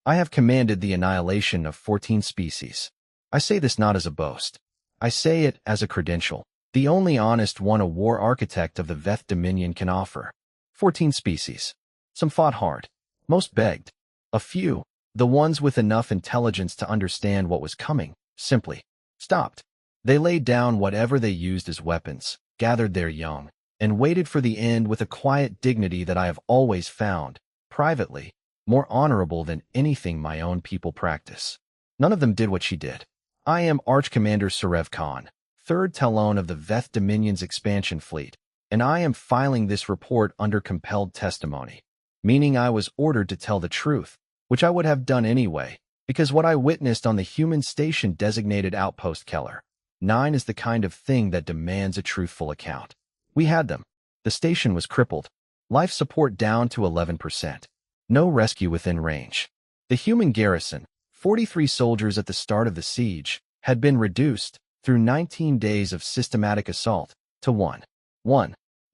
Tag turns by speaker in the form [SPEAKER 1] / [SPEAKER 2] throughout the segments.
[SPEAKER 1] I have commanded the annihilation of 14 species. I say this not as a boast. I say it as a credential, the only honest one a war architect of the Veth Dominion can offer. 14 species. Some fought hard. Most begged. A few, the ones with enough intelligence to understand what was coming, simply stopped. They laid down whatever they used as weapons, gathered their young, and waited for the end with a quiet dignity that I have always found, privately, more honorable than anything my own people practice. None of them did what she did. I am Archcommander Sarev Khan, 3rd Talon of the Veth Dominion's expansion fleet, and I am filing this report under compelled testimony, meaning I was ordered to tell the truth, which I would have done anyway, because what I witnessed on the human station designated Outpost Keller 9 is the kind of thing that demands a truthful account. We had them. The station was crippled. Life support down to 11%. No rescue within range. The human garrison, 43 soldiers at the start of the siege, had been reduced, through 19 days of systematic assault, to one.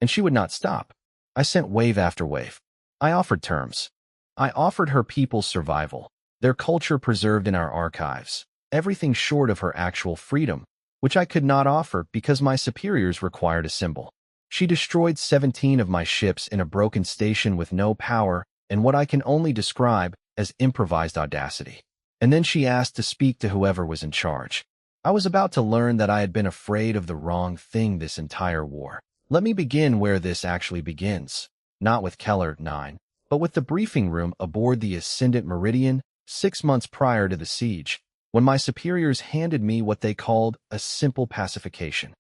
[SPEAKER 1] And she would not stop. I sent wave after wave. I offered terms. I offered her people's survival, their culture preserved in our archives, everything short of her actual freedom, which I could not offer because my superiors required a symbol. She destroyed 17 of my ships in a broken station with no power and what I can only describe as improvised audacity. And then she asked to speak to whoever was in charge. I was about to learn that I had been afraid of the wrong thing this entire war. Let me begin where this actually begins. Not with Keller 9, but with the briefing room aboard the Ascendant Meridian 6 months prior to the siege, when my superiors handed me what they called a simple pacification.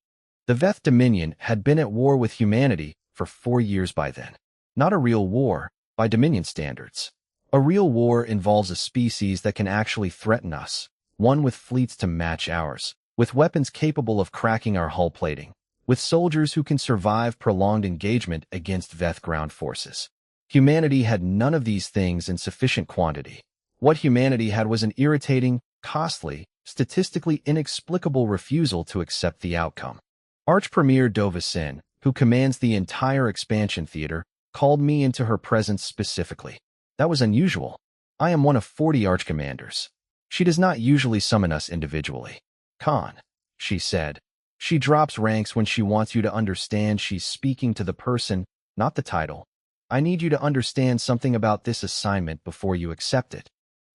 [SPEAKER 1] The Veth Dominion had been at war with humanity for 4 years by then. Not a real war, by Dominion standards. A real war involves a species that can actually threaten us, one with fleets to match ours, with weapons capable of cracking our hull plating, with soldiers who can survive prolonged engagement against Veth ground forces. Humanity had none of these things in sufficient quantity. What humanity had was an irritating, costly, statistically inexplicable refusal to accept the outcome. Arch-Premier Dovacin, who commands the entire expansion theater, called me into her presence specifically. That was unusual. I am one of 40 archcommanders. She does not usually summon us individually. Khan, she said. She drops ranks when she wants you to understand she's speaking to the person, not the title. I need you to understand something about this assignment before you accept it.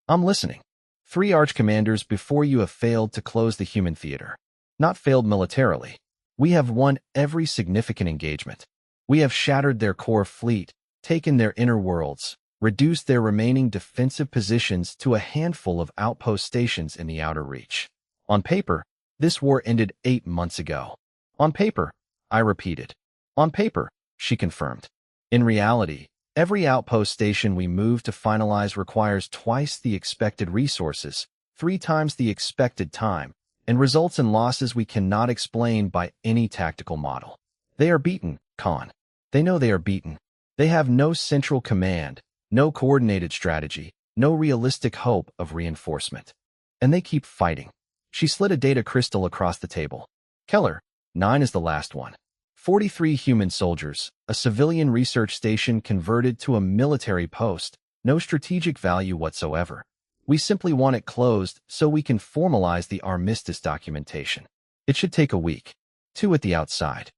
[SPEAKER 1] I'm listening. 3 archcommanders before you have failed to close the human theater. Not failed militarily. We have won every significant engagement. We have shattered their core fleet, taken their inner worlds, reduced their remaining defensive positions to a handful of outpost stations in the outer reach. On paper, this war ended 8 months ago. On paper, I repeated. On paper, she confirmed. In reality, every outpost station we move to finalize requires twice the expected resources, 3 times the expected time, and results in losses we cannot explain by any tactical model. They are beaten, Khan. They know they are beaten. They have no central command, no coordinated strategy, no realistic hope of reinforcement. And they keep fighting. She slid a data crystal across the table. Keller, 9 is the last one. 43 human soldiers, a civilian research station converted to a military post, no strategic value whatsoever. We simply want it closed so we can formalize the armistice documentation. It should take a week. 2 at the outside.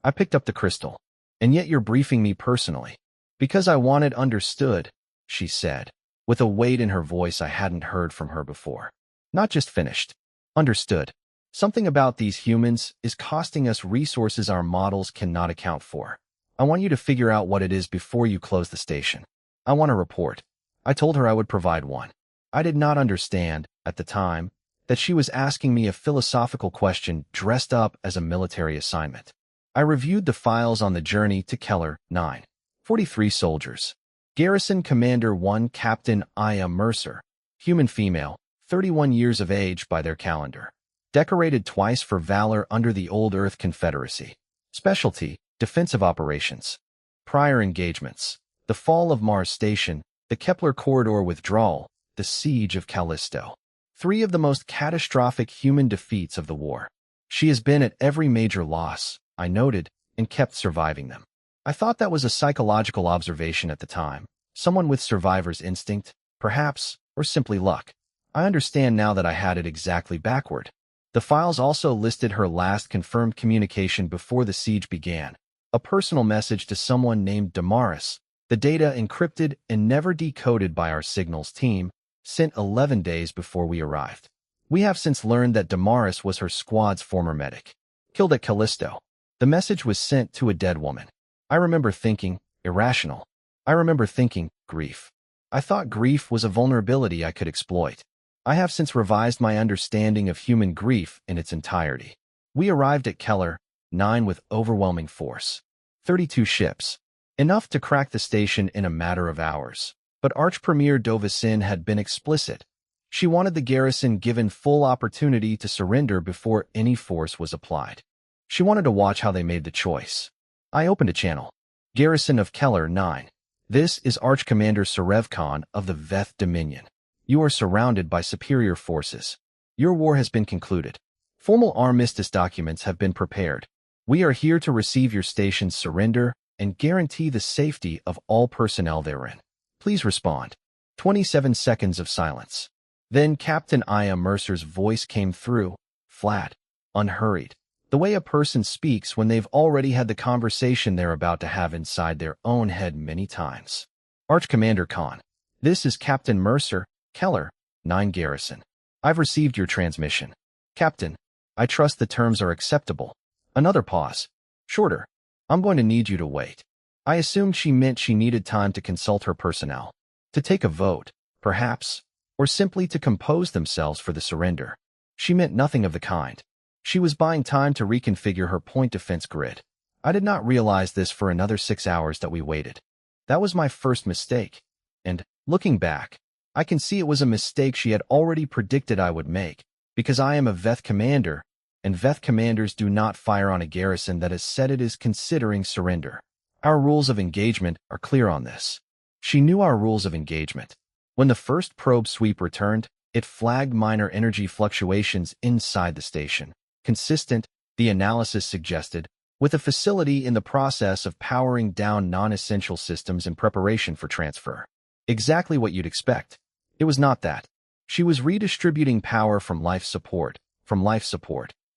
[SPEAKER 1] I picked up the crystal. And yet you're briefing me personally. Because I want it understood, she said, with a weight in her voice I hadn't heard from her before. Not just finished. Understood. Something about these humans is costing us resources our models cannot account for. I want you to figure out what it is before you close the station. I want a report. I told her I would provide one. I did not understand, at the time, that she was asking me a philosophical question dressed up as a military assignment. I reviewed the files on the journey to Keller 9. 43 soldiers. Garrison Commander 1 Captain Aya Mercer, human female, 31 years of age by their calendar. Decorated twice for valor under the Old Earth Confederacy. Specialty, defensive operations. Prior engagements. The fall of Mars Station, the Kepler Corridor withdrawal, the siege of Callisto. 3 of the most catastrophic human defeats of the war. She has been at every major loss, I noted, and kept surviving them. I thought that was a psychological observation at the time. Someone with survivor's instinct, perhaps, or simply luck? I understand now that I had it exactly backward. The files also listed her last confirmed communication before the siege began, a personal message to someone named Damaris, the data encrypted and never decoded by our signals team, sent 11 days before we arrived. We have since learned that Damaris was her squad's former medic, killed at Callisto. The message was sent to a dead woman. I remember thinking, irrational. I remember thinking, grief. I thought grief was a vulnerability I could exploit. I have since revised my understanding of human grief in its entirety. We arrived at Keller 9 with overwhelming force. 32 ships. Enough to crack the station in a matter of hours. But Arch-Premier Dovicin had been explicit. She wanted the garrison given full opportunity to surrender before any force was applied. She wanted to watch how they made the choice. I opened a channel. Garrison of Keller 9. This is Arch-Commander Serevkhan of the Veth Dominion. You are surrounded by superior forces. Your war has been concluded. Formal armistice documents have been prepared. We are here to receive your station's surrender and guarantee the safety of all personnel therein. Please respond. 27 seconds of silence. Then Captain Aya Mercer's voice came through, flat, unhurried. The way a person speaks when they've already had the conversation they're about to have inside their own head many times. Arch-Commander Khan. This is Captain Mercer, Keller, 9 Garrison. I've received your transmission. Captain, I trust the terms are acceptable. Another pause. Shorter. I'm going to need you to wait. I assumed she meant she needed time to consult her personnel. To take a vote, perhaps, or simply to compose themselves for the surrender. She meant nothing of the kind. She was buying time to reconfigure her point defense grid. I did not realize this for another 6 hours that we waited. That was my first mistake. And, looking back, I can see it was a mistake she had already predicted I would make, because I am a Veth commander, and Veth commanders do not fire on a garrison that has said it is considering surrender. Our rules of engagement are clear on this. She knew our rules of engagement. When the first probe sweep returned, it flagged minor energy fluctuations inside the station, consistent, the analysis suggested, with a facility in the process of powering down non-essential systems in preparation for transfer. Exactly what you'd expect. It was not that. She was redistributing power from life support,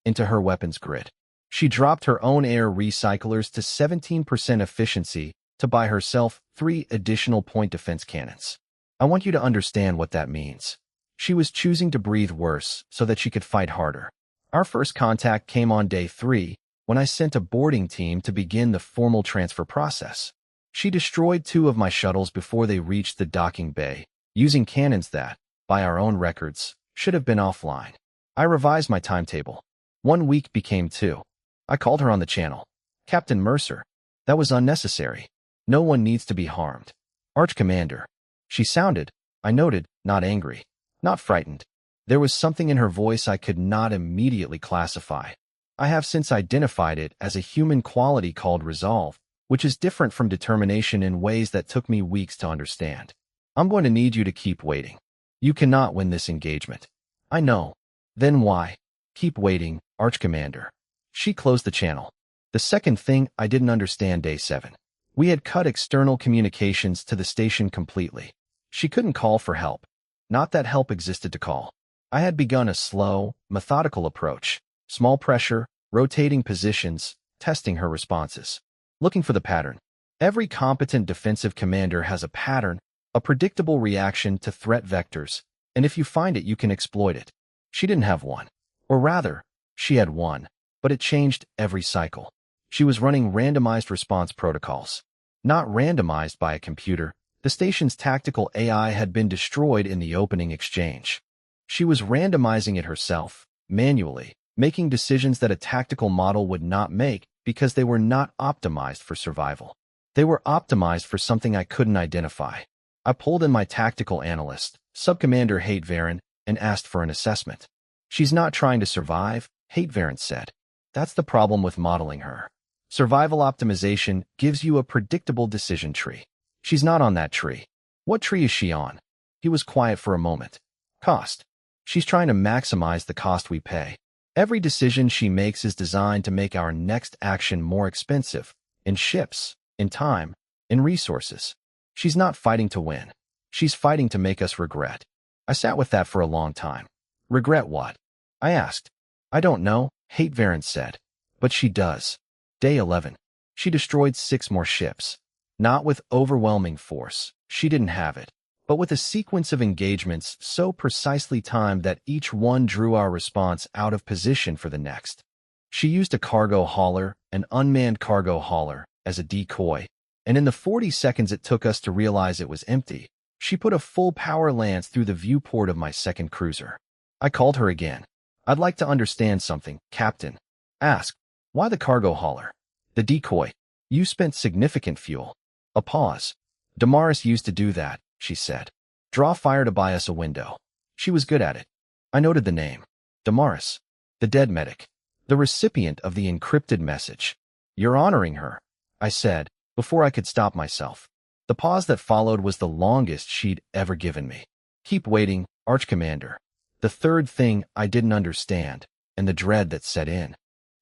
[SPEAKER 1] into her weapons grid. She dropped her own air recyclers to 17% efficiency to buy herself 3 additional point defense cannons. I want you to understand what that means. She was choosing to breathe worse so that she could fight harder. Our first contact came on day 3, when I sent a boarding team to begin the formal transfer process. She destroyed 2 of my shuttles before they reached the docking bay, using cannons that, by our own records, should have been offline. I revised my timetable. 1 week became 2. I called her on the channel. Captain Mercer. That was unnecessary. No one needs to be harmed. Arch-Commander. She sounded, I noted, not angry, not frightened. There was something in her voice I could not immediately classify. I have since identified it as a human quality called resolve, which is different from determination in ways that took me weeks to understand. I'm going to need you to keep waiting. You cannot win this engagement. I know. Then why? Keep waiting, Arch-Commander. She closed the channel. The second thing I didn't understand day 7. We had cut external communications to the station completely. She couldn't call for help. Not that help existed to call. I had begun a slow, methodical approach. Small pressure, rotating positions, testing her responses. Looking for the pattern. Every competent defensive commander has a pattern, a predictable reaction to threat vectors, and if you find it, you can exploit it. She didn't have one. Or rather, she had one, but it changed every cycle. She was running randomized response protocols. Not randomized by a computer. The station's tactical AI had been destroyed in the opening exchange. She was randomizing it herself, manually, making decisions that a tactical model would not make because they were not optimized for survival. They were optimized for something I couldn't identify. I pulled in my tactical analyst, Subcommander Hatevaren, and asked for an assessment. She's not trying to survive, Hatevaren said. That's the problem with modeling her. Survival optimization gives you a predictable decision tree. She's not on that tree. What tree is she on? He was quiet for a moment. Cost. She's trying to maximize the cost we pay. Every decision she makes is designed to make our next action more expensive, in ships, in time, in resources. She's not fighting to win. She's fighting to make us regret. I sat with that for a long time. Regret what? I asked. I don't know, Hate Varen said. But she does. Day 11. She destroyed 6 more ships. Not with overwhelming force, she didn't have it, but with a sequence of engagements so precisely timed that each one drew our response out of position for the next. She used a cargo hauler, an unmanned cargo hauler, as a decoy, and in the 40 seconds it took us to realize it was empty, she put a full power lance through the viewport of my second cruiser. I called her again. I'd like to understand something, Captain. Asked. Why the cargo hauler? The decoy. You spent significant fuel. A pause. Damaris used to do that, she said. Draw fire to buy us a window. She was good at it. I noted the name. Damaris. The dead medic. The recipient of the encrypted message. You're honoring her, I said, before I could stop myself. The pause that followed was the longest she'd ever given me. Keep waiting, Archcommander. The third thing I didn't understand, and the dread that set in.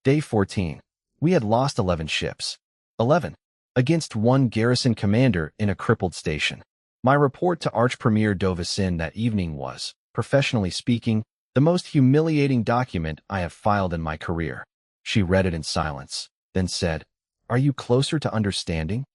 [SPEAKER 1] Day 14. We had lost 11 ships. 11. Against 1 garrison commander in a crippled station. My report to Arch-Premier Dovicin that evening was, professionally speaking, the most humiliating document I have filed in my career. She read it in silence, then said, Are you closer to understanding?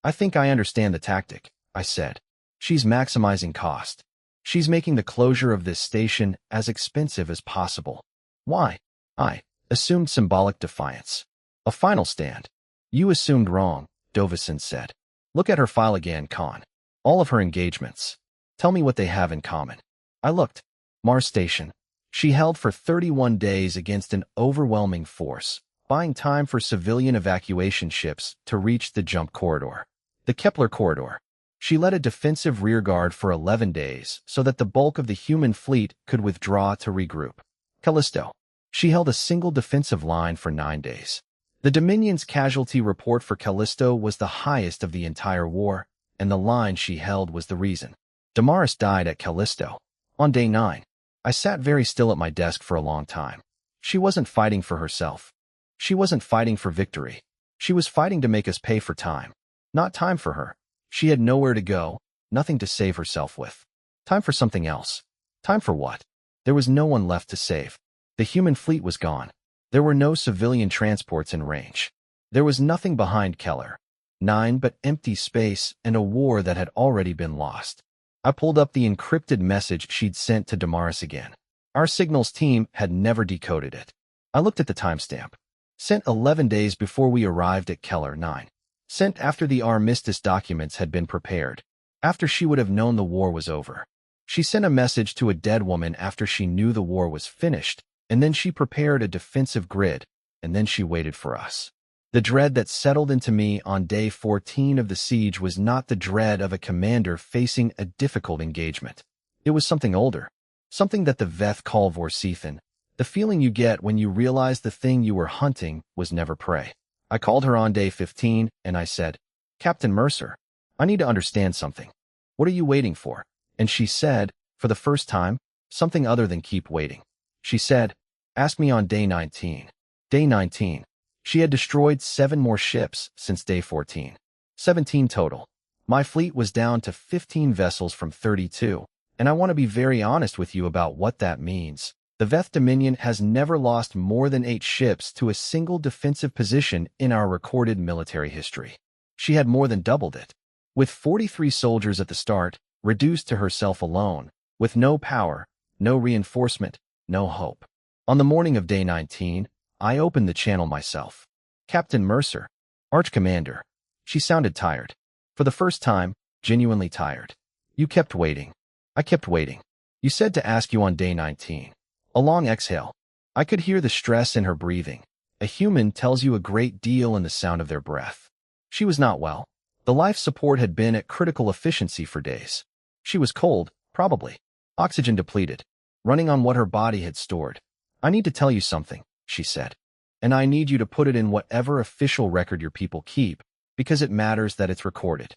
[SPEAKER 1] I think I understand the tactic, I said. She's maximizing cost. She's making the closure of this station as expensive as possible. Why? I assumed symbolic defiance. A final stand. You assumed wrong, Dovicin said. Look at her file again, Khan. All of her engagements. Tell me what they have in common. I looked. Mars Station. She held for 31 days against an overwhelming force, buying time for civilian evacuation ships to reach the jump corridor. The Kepler corridor. She led a defensive rearguard for 11 days so that the bulk of the human fleet could withdraw to regroup. Callisto. She held a single defensive line for 9 days. The Dominion's casualty report for Callisto was the highest of the entire war, and the line she held was the reason. Damaris died at Callisto. On day 9, I sat very still at my desk for a long time. She wasn't fighting for herself. She wasn't fighting for victory. She was fighting to make us pay for time. Not time for her. She had nowhere to go, nothing to save herself with. Time for something else. Time for what? There was no one left to save. The human fleet was gone. There were no civilian transports in range. There was nothing behind Keller. 9 but empty space and a war that had already been lost. I pulled up the encrypted message she'd sent to Damaris again. Our signals team had never decoded it. I looked at the timestamp. Sent 11 days before we arrived at Keller 9. Sent after the armistice documents had been prepared. After she would have known the war was over. She sent a message to a dead woman after she knew the war was finished, and then she prepared a defensive grid, and then she waited for us. The dread that settled into me on day 14 of the siege was not the dread of a commander facing a difficult engagement. It was something older, something that the Veth call Vorsethan, the feeling you get when you realize the thing you were hunting was never prey. I called her on day 15, and I said, Captain Mercer, I need to understand something. What are you waiting for? And she said, for the first time, something other than keep waiting. She said, ask me on day 19. Day 19. She had destroyed 7 more ships since day 14. 17 total. My fleet was down to 15 vessels from 32, and I want to be very honest with you about what that means. The Veth Dominion has never lost more than 8 ships to a single defensive position in our recorded military history. She had more than doubled it. With 43 soldiers at the start, reduced to herself alone, with no power, no reinforcement, no hope. On the morning of day 19, I opened the channel myself. Captain Mercer, Arch-Commander. She sounded tired. For the first time, genuinely tired. You kept waiting. I kept waiting. You said to ask you on day 19. A long exhale. I could hear the stress in her breathing. A human tells you a great deal in the sound of their breath. She was not well. The life support had been at critical efficiency for days. She was cold, probably. Oxygen depleted. Running on what her body had stored. I need to tell you something, she said. And I need you to put it in whatever official record your people keep, because it matters that it's recorded.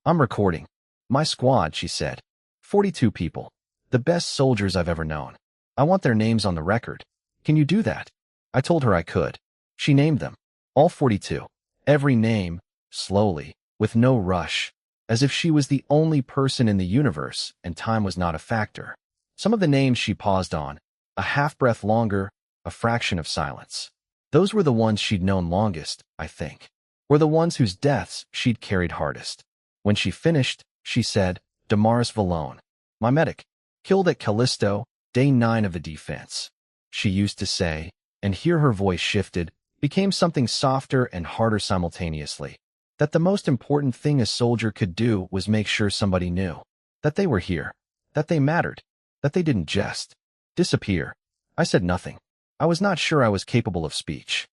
[SPEAKER 1] I'm recording. My squad, she said. 42 people. The best soldiers I've ever known. I want their names on the record. Can you do that? I told her I could. She named them. All 42. Every name, slowly, with no rush, as if she was the only person in the universe and time was not a factor. Some of the names she paused on, a half-breath longer, a fraction of silence. Those were the ones she'd known longest, I think. Were the ones whose deaths she'd carried hardest. When she finished, she said, Damaris Valone, my medic, killed at Callisto, day 9 of the defense. She used to say, and here her voice shifted, became something softer and harder simultaneously, that the most important thing a soldier could do was make sure somebody knew, that they were here, that they mattered, that they didn't just disappear. I said nothing. I was not sure I was capable of speech.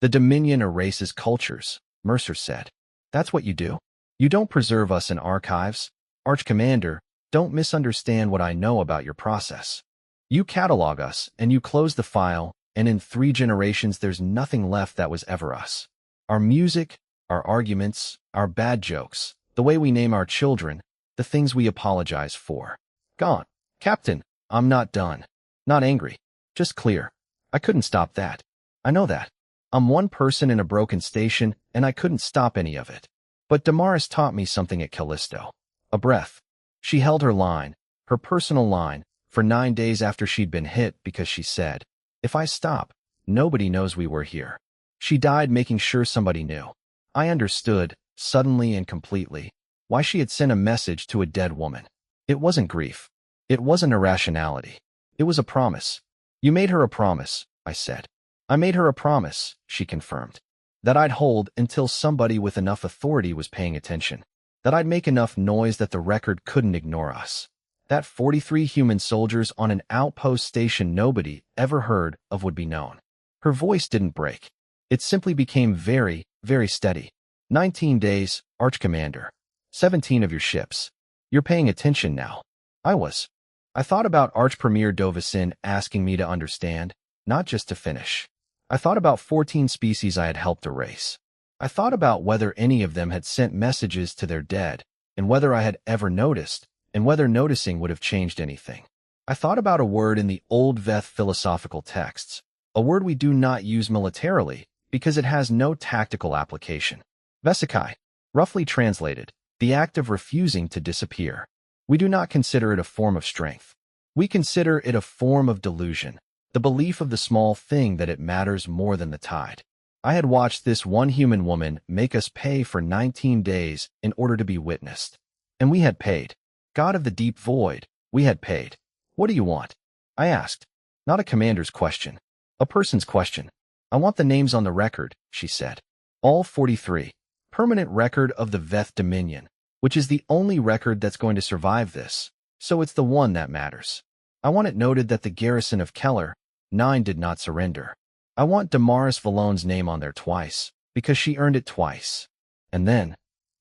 [SPEAKER 1] The Dominion erases cultures, Mercer said. That's what you do. You don't preserve us in archives. Arch-Commander, don't misunderstand what I know about your process. You catalog us, and you close the file, and in 3 generations there's nothing left that was ever us. Our music, our arguments, our bad jokes, the way we name our children, the things we apologize for. Gone. Captain, I'm not done. Not angry. Just clear. I couldn't stop that. I know that. I'm one person in a broken station, and I couldn't stop any of it. But Damaris taught me something at Callisto. A breath. She held her line, her personal line, for 9 days after she'd been hit because she said, if I stop, nobody knows we were here. She died making sure somebody knew. I understood, suddenly and completely, why she had sent a message to a dead woman. It wasn't grief. It wasn't irrationality. It was a promise. You made her a promise, I said. I made her a promise, she confirmed, that I'd hold until somebody with enough authority was paying attention, that I'd make enough noise that the record couldn't ignore us, that 43 human soldiers on an outpost station nobody ever heard of would be known. Her voice didn't break. It simply became very, very steady. 19 days, Arch-Commander. 17 of your ships. You're paying attention now. I was. I thought about Arch-Premier Dovicin asking me to understand, not just to finish. I thought about 14 species I had helped erase. I thought about whether any of them had sent messages to their dead, and whether I had ever noticed, and whether noticing would have changed anything. I thought about a word in the old Veth philosophical texts, a word we do not use militarily because it has no tactical application. Vesikai, roughly translated, the act of refusing to disappear. We do not consider it a form of strength. We consider it a form of delusion, the belief of the small thing that it matters more than the tide. I had watched this one human woman make us pay for 19 days in order to be witnessed. And we had paid. God of the deep void, we had paid. What do you want? I asked. Not a commander's question. A person's question. I want the names on the record, she said. All 43. Permanent record of the Veth Dominion, which is the only record that's going to survive this, so it's the one that matters. I want it noted that the garrison of Keller, 9 did not surrender. I want Damaris Valone's name on there twice, because she earned it twice. And then,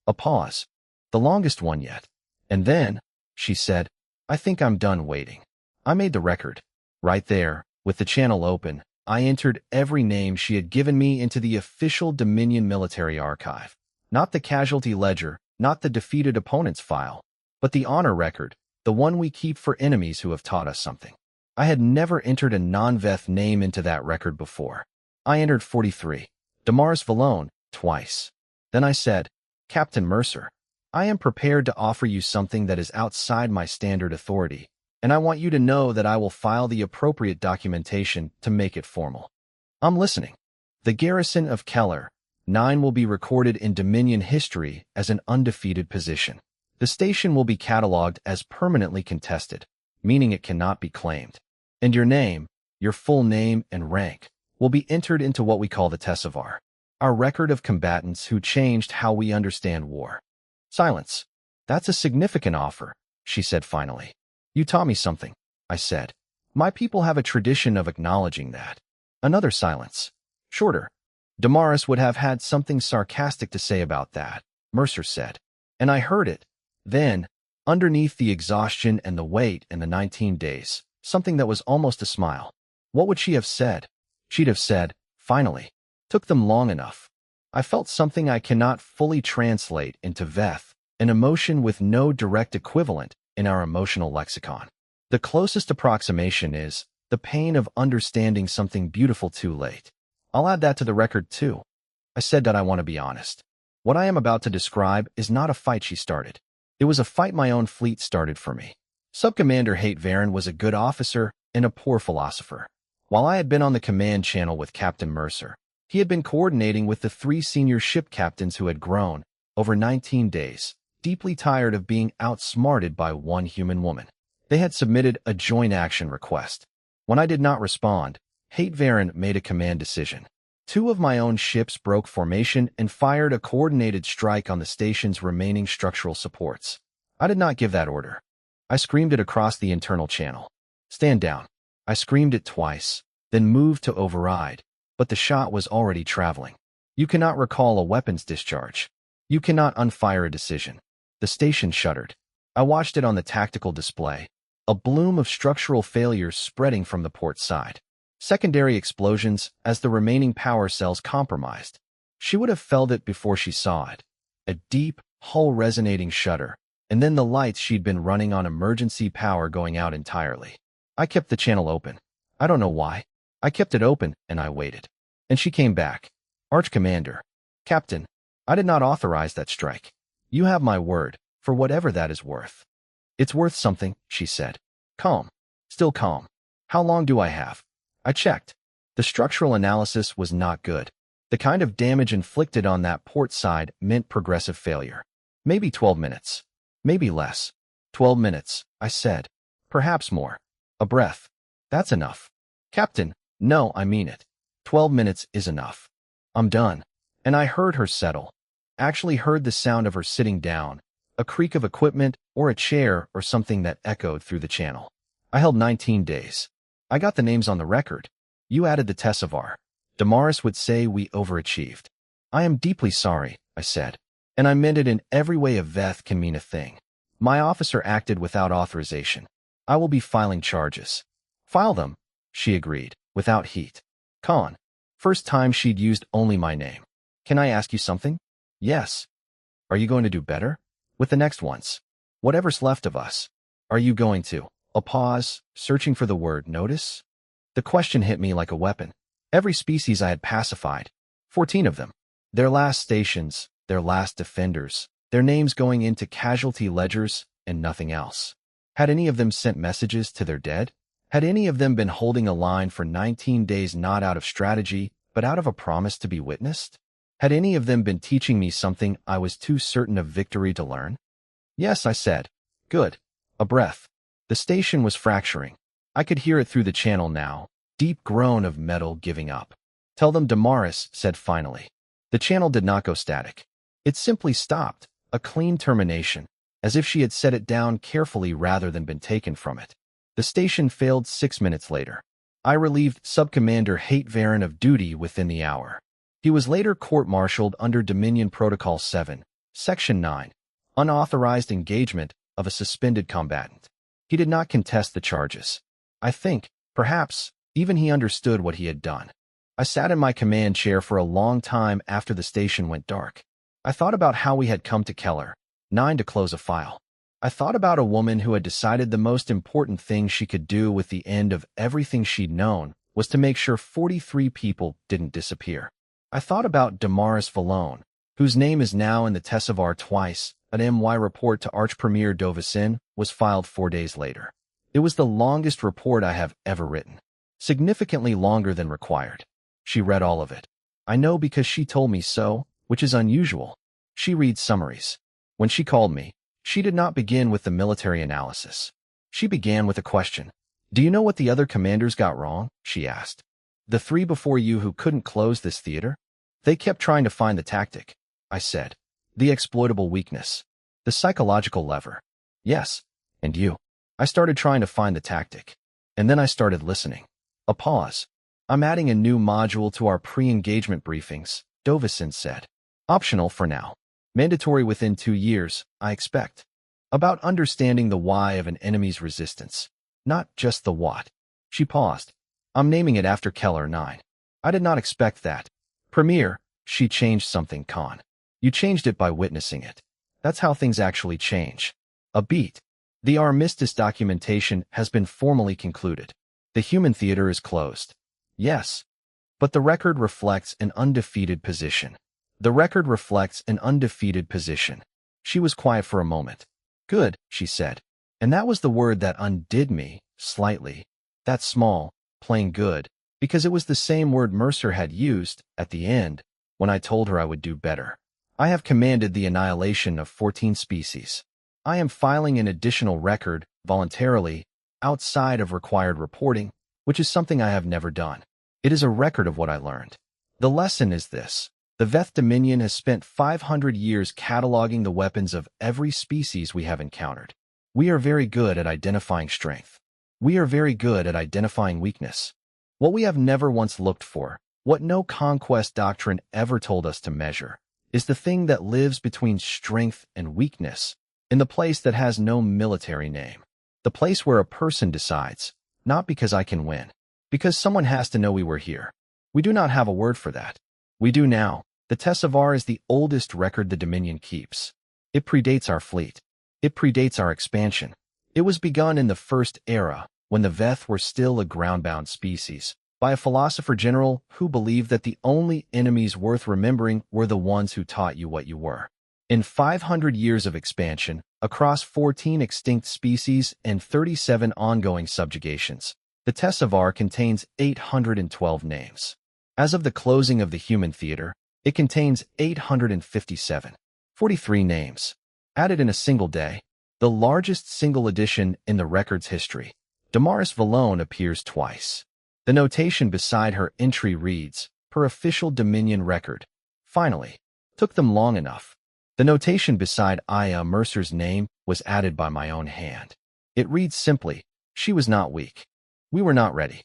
[SPEAKER 1] a pause. The longest one yet. And then, she said, I think I'm done waiting. I made the record. Right there, with the channel open, I entered every name she had given me into the official Dominion military archive. Not the casualty ledger, not the defeated opponent's file, but the honor record, the one we keep for enemies who have taught us something. I had never entered a non-Veth name into that record before. I entered 43, Damaris Valone, twice. Then I said, Captain Mercer, I am prepared to offer you something that is outside my standard authority, and I want you to know that I will file the appropriate documentation to make it formal. I'm listening. The garrison of Keller, 9 will be recorded in Dominion history as an undefeated position. The station will be cataloged as permanently contested, meaning it cannot be claimed. And your name, your full name and rank, will be entered into what we call the Tessavar, our record of combatants who changed how we understand war. Silence. That's a significant offer, she said finally. You taught me something, I said. My people have a tradition of acknowledging that. Another silence. Shorter. Damaris would have had something sarcastic to say about that, Mercer said. And I heard it. Then, underneath the exhaustion and the weight and the 19 days, something that was almost a smile. What would she have said? She'd have said, finally. Took them long enough. I felt something I cannot fully translate into Veth, an emotion with no direct equivalent in our emotional lexicon. The closest approximation is the pain of understanding something beautiful too late. I'll add that to the record too. I said that I want to be honest. What I am about to describe is not a fight she started. It was a fight my own fleet started for me. Subcommander Haight Varen was a good officer and a poor philosopher. While I had been on the command channel with Captain Mercer, he had been coordinating with the 3 senior ship captains who had grown, over 19 days, deeply tired of being outsmarted by one human woman. They had submitted a joint action request. When I did not respond, Haight Varen made a command decision. 2 of my own ships broke formation and fired a coordinated strike on the station's remaining structural supports. I did not give that order. I screamed it across the internal channel. Stand down. I screamed it twice, then moved to override, but the shot was already traveling. You cannot recall a weapons discharge. You cannot unfire a decision. The station shuddered. I watched it on the tactical display, a bloom of structural failures spreading from the port side. Secondary explosions as the remaining power cells compromised. She would have felt it before she saw it. A deep, hull-resonating shudder, and then the lights she'd been running on emergency power going out entirely. I kept the channel open. I don't know why. I kept it open, and I waited. And she came back. Arch Commander. Captain, I did not authorize that strike. You have my word, for whatever that is worth. It's worth something, she said. Calm. Still calm. How long do I have? I checked. The structural analysis was not good. The kind of damage inflicted on that port side meant progressive failure. Maybe 12 minutes. Maybe less. 12 minutes, I said. Perhaps more. A breath. That's enough. Captain, no, I mean it. 12 minutes is enough. I'm done. And I heard her settle. Actually heard the sound of her sitting down, a creak of equipment or a chair or something that echoed through the channel. I held 19 days. I got the names on the record. You added the Tessivar. Damaris would say we overachieved. I am deeply sorry, I said. And I meant it in every way a Veth can mean a thing. My officer acted without authorization. I will be filing charges. File them, she agreed, without heat. Khan. First time she'd used only my name. Can I ask you something? Yes. Are you going to do better? With the next ones. Whatever's left of us. Are you going to? A pause, searching for the word notice. The question hit me like a weapon. Every species I had pacified. 14 of them. Their last stations, their last defenders, their names going into casualty ledgers, and nothing else. Had any of them sent messages to their dead? Had any of them been holding a line for 19 days not out of strategy, but out of a promise to be witnessed? Had any of them been teaching me something I was too certain of victory to learn? Yes, I said. Good. A breath. The station was fracturing. I could hear it through the channel now, deep groan of metal giving up. Tell them Damaris said finally. The channel did not go static. It simply stopped, a clean termination, as if she had set it down carefully rather than been taken from it. The station failed 6 minutes later. I relieved Subcommander Haight Varen of duty within the hour. He was later court-martialed under Dominion Protocol 7, Section 9, unauthorized engagement of a suspended combatant. He did not contest the charges. I think, perhaps, even he understood what he had done. I sat in my command chair for a long time after the station went dark. I thought about how we had come to Keller, 9 to close a file. I thought about a woman who had decided the most important thing she could do with the end of everything she'd known was to make sure 43 people didn't disappear. I thought about Damaris Vallone, whose name is now in the Tessivar twice. An MY report to Arch Premier Dovicin was filed 4 days later. It was the longest report I have ever written, significantly longer than required. She read all of it. I know because she told me so, which is unusual. She reads summaries. When she called me, she did not begin with the military analysis. She began with a question. Do you know what the other commanders got wrong? She asked. The 3 before you who couldn't close this theater? They kept trying to find the tactic, I said. The exploitable weakness. The psychological lever. Yes. And you? I started trying to find the tactic. And then I started listening. A pause. I'm adding a new module to our pre-engagement briefings, Dovicin said. Optional for now. Mandatory within 2 years, I expect. About understanding the why of an enemy's resistance. Not just the what. She paused. I'm naming it after Keller 9. I did not expect that. Premier, she changed something, Khan. You changed it by witnessing it. That's how things actually change. A beat. The armistice documentation has been formally concluded. The human theater is closed. Yes. But the record reflects an undefeated position. The record reflects an undefeated position. She was quiet for a moment. Good, she said. And that was the word that undid me, slightly. That small, plain good, because it was the same word Mercer had used, at the end, when I told her I would do better. I have commanded the annihilation of 14 species. I am filing an additional record, voluntarily, outside of required reporting, which is something I have never done. It is a record of what I learned. The lesson is this. The Veth Dominion has spent 500 years cataloging the weapons of every species we have encountered. We are very good at identifying strength. We are very good at identifying weakness. What we have never once looked for, what no conquest doctrine ever told us to measure, is the thing that lives between strength and weakness, in the place that has no military name. The place where a person decides, not because I can win, because someone has to know we were here. We do not have a word for that. We do now. The Tessavar is the oldest record the Dominion keeps. It predates our fleet. It predates our expansion. It was begun in the First Era, when the Veth were still a ground-bound species, by a philosopher general who believed that the only enemies worth remembering were the ones who taught you what you were. In 500 years of expansion, across 14 extinct species and 37 ongoing subjugations, the Tessavar contains 812 names. As of the closing of the human theater, it contains 857, 43 names, added in a single day, the largest single addition in the record's history. Damaris Vallone appears twice. The notation beside her entry reads, per official Dominion record. Finally, took them long enough. The notation beside Aya Mercer's name was added by my own hand. It reads simply, she was not weak. We were not ready.